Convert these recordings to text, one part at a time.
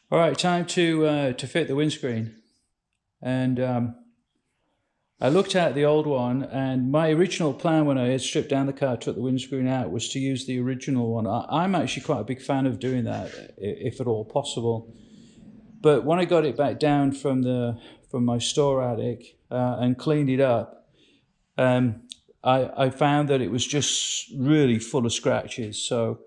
All right, time to fit the windscreen. And I looked at the old one, and my original plan when I had stripped down the car, took the windscreen out, was to use the original one. I'm actually quite a big fan of doing that, if at all possible. But when I got it back down from my store attic and cleaned it up, I found that it was just really full of scratches. So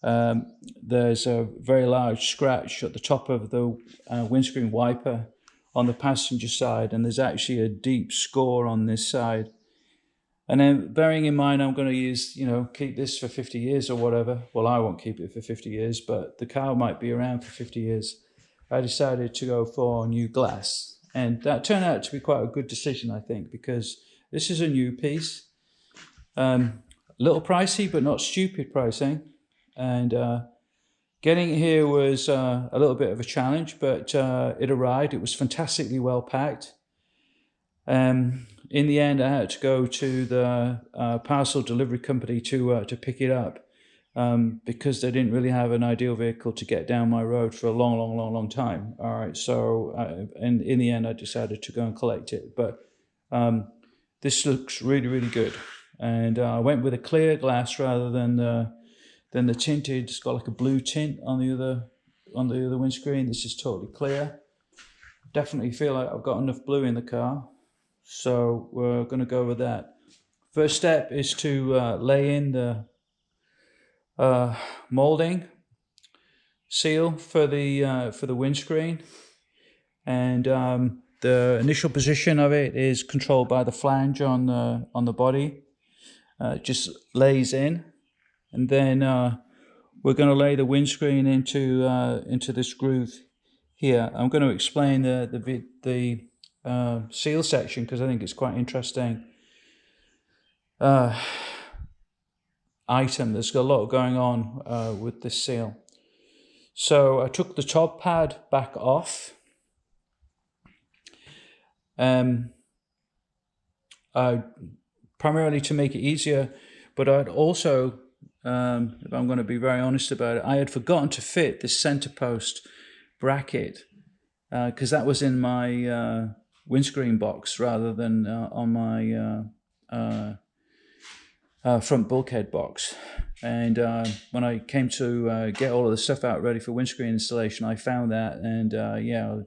there's a very large scratch at the top of the windscreen wiper on the passenger side, and there's actually a deep score on this side. And then bearing in mind I'm going to use, keep this for 50 years or whatever. Well, I won't keep it for 50 years, but the car might be around for 50 years. I decided to go for new glass. And that turned out to be quite a good decision, I think, because this is a new piece. A little pricey, but not stupid pricing. And getting it here was a little bit of a challenge, but it arrived. It was fantastically well packed. In the end, I had to go to the parcel delivery company to pick it up because they didn't really have an ideal vehicle to get down my road for a long time. All right, so and in the end, I decided to go and collect it. But this looks really good, and I went with a clear glass rather than the tinted. It's got like a blue tint on the other windscreen. This is totally clear. Definitely feel like I've got enough blue in the car. So we're going to go with that. First step is to lay in the molding seal for the windscreen, and the initial position of it is controlled by the flange on the body. It just lays in, and then we're going to lay the windscreen into this groove here. I'm going to explain the seal section because I think it's quite interesting item. There's a lot going on with this seal. So I took the top pad back off. Primarily to make it easier, but I'd also, if I'm going to be very honest about it, I had forgotten to fit this center post bracket because that was in my windscreen box rather than on my front bulkhead box. And when I came to get all of the stuff out ready for windscreen installation, I found that, and I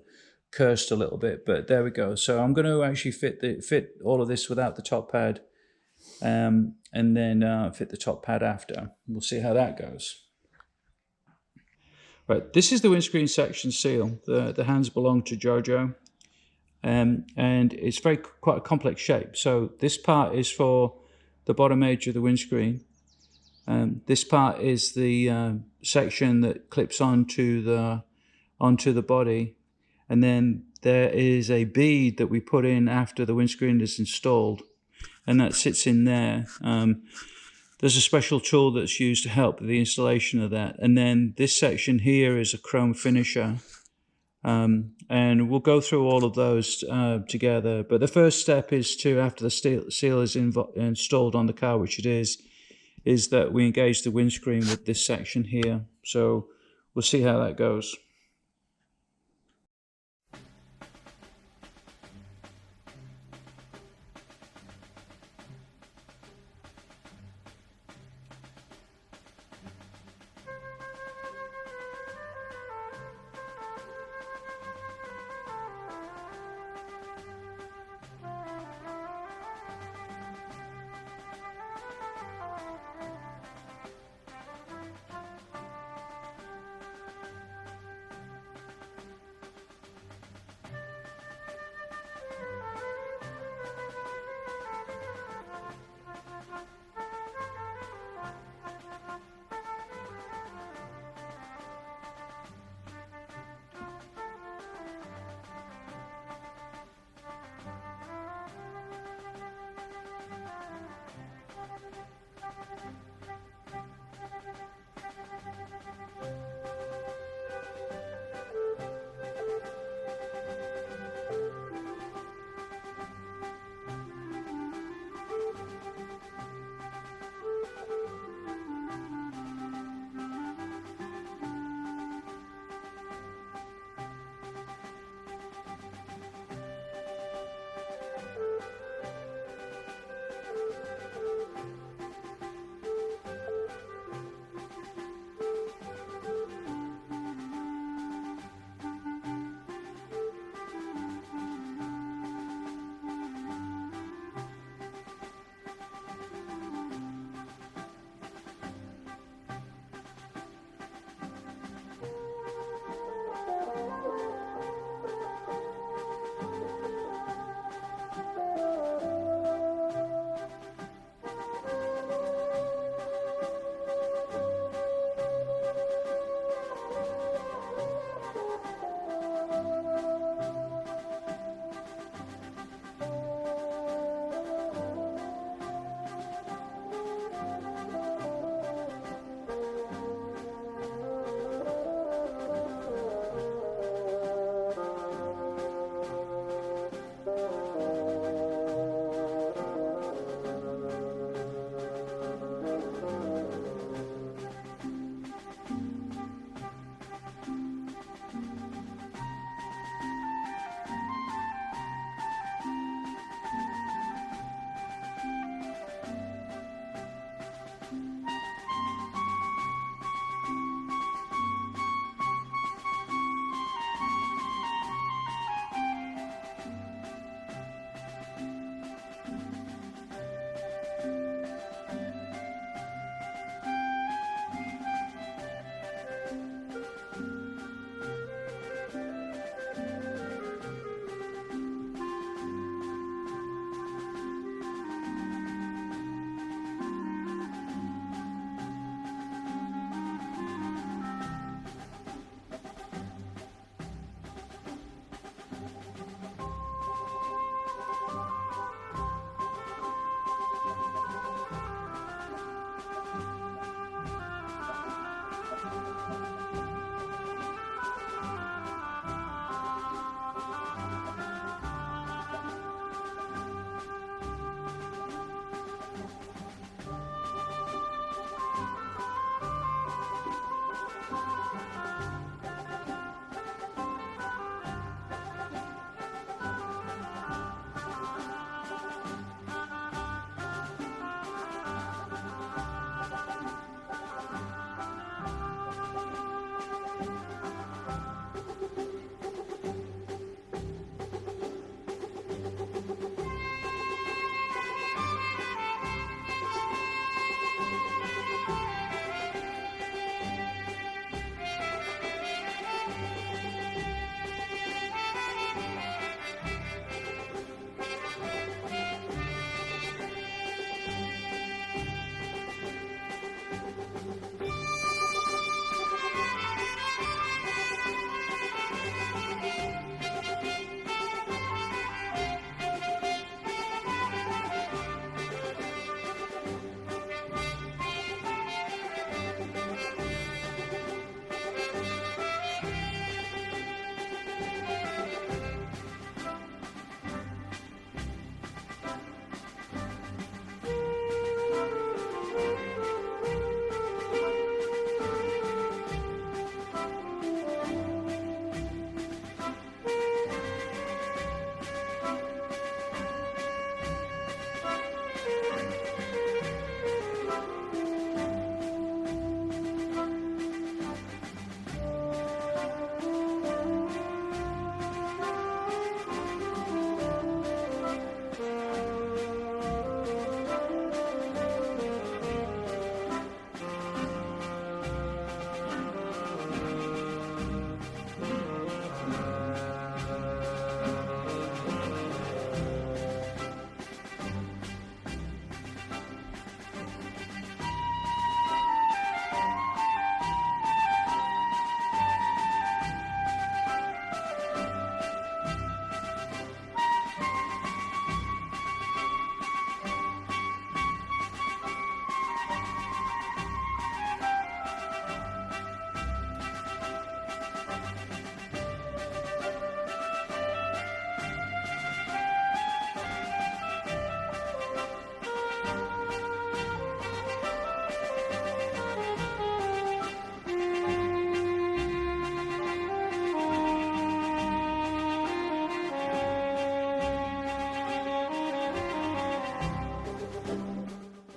cursed a little bit, but there we go. So I'm going to actually fit all of this without the top pad, and then fit the top pad after. We'll see how that goes. Right, this is the windscreen section seal. The hands belong to Jojo, and it's quite a complex shape. So this part is for the bottom edge of the windscreen. This part is the section that clips onto the body, and then there is a bead that we put in after the windscreen is installed, and that sits in there. There's a special tool that's used to help with the installation of that. And then this section here is a chrome finisher. And we'll go through all of those together. But the first step is to, after the seal is installed on the car, which it is that we engage the windscreen with this section here. So we'll see how that goes.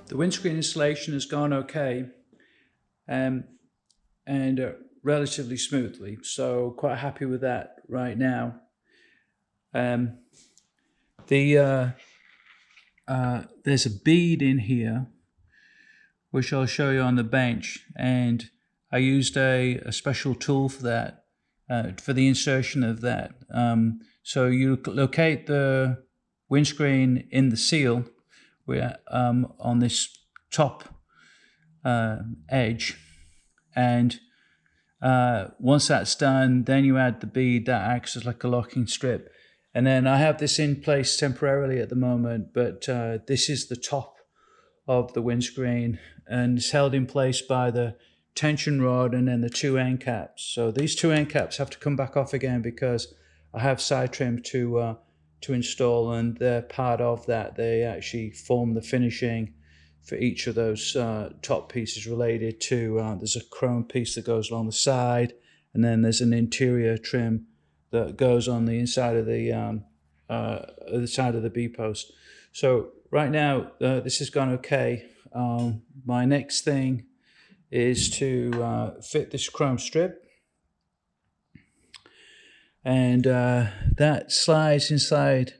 The windscreen installation has gone okay, and relatively smoothly, so quite happy with that right now. There's a bead in here which I'll show you on the bench, and I used a special tool for that, for the insertion of that. So you locate the windscreen in the seal on this top edge, and once that's done, then you add the bead that acts as like a locking strip. And then I have this in place temporarily at the moment, but this is the top of the windscreen, and it's held in place by the tension rod and then the two end caps. So these two end caps have to come back off again because I have side trim to install, and they're part of that. They actually form the finishing for each of those top pieces related to, there's a chrome piece that goes along the side, and then there's an interior trim that goes on the inside of the side of the B-post. So right now, this has gone okay. My next thing is to fit this chrome strip, and that slides inside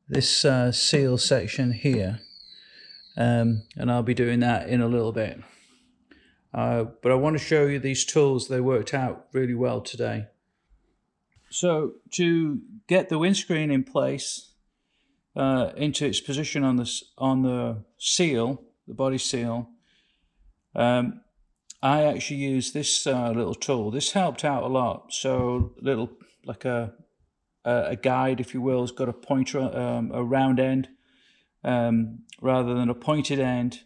this seal section here, and I'll be doing that in a little bit. But I want to show you these tools. They worked out really well today. So to get the windscreen in place into its position on the seal, the body seal, I actually used this little tool. This helped out a lot. So little, like a guide, if you will, has got a pointer, a round end rather than a pointed end,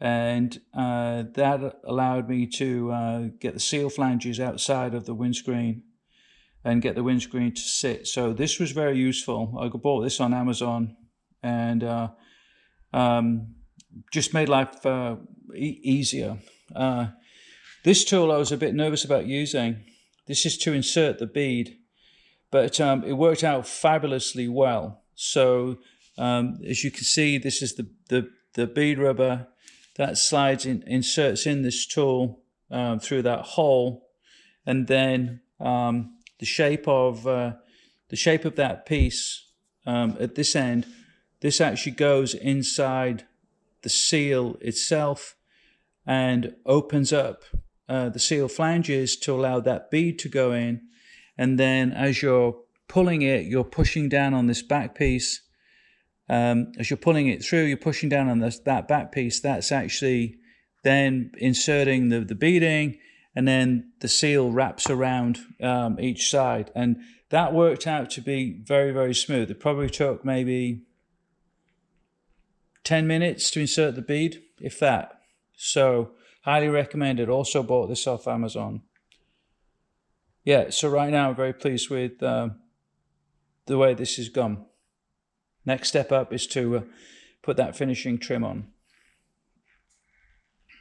and that allowed me to get the seal flanges outside of the windscreen and get the windscreen to sit. So this was very useful. I bought this on Amazon, and just made life easier. This tool I was a bit nervous about using. This is to insert the bead, but it worked out fabulously well. So as you can see, this is the bead rubber that slides in, inserts in this tool through that hole, and then the shape of that piece at this end, this actually goes inside the seal itself and opens up the seal flanges to allow that bead to go in. And then as you're pulling it, you're pushing down on this back piece. As you're pulling it through, you're pushing down on that back piece. That's actually then inserting the beading, and then the seal wraps around each side. And that worked out to be very, very smooth. It probably took maybe 10 minutes to insert the bead, if that. So highly recommended. Also bought this off Amazon. Yeah, so right now I'm very pleased with the way this has gone. Next step up is to put that finishing trim on.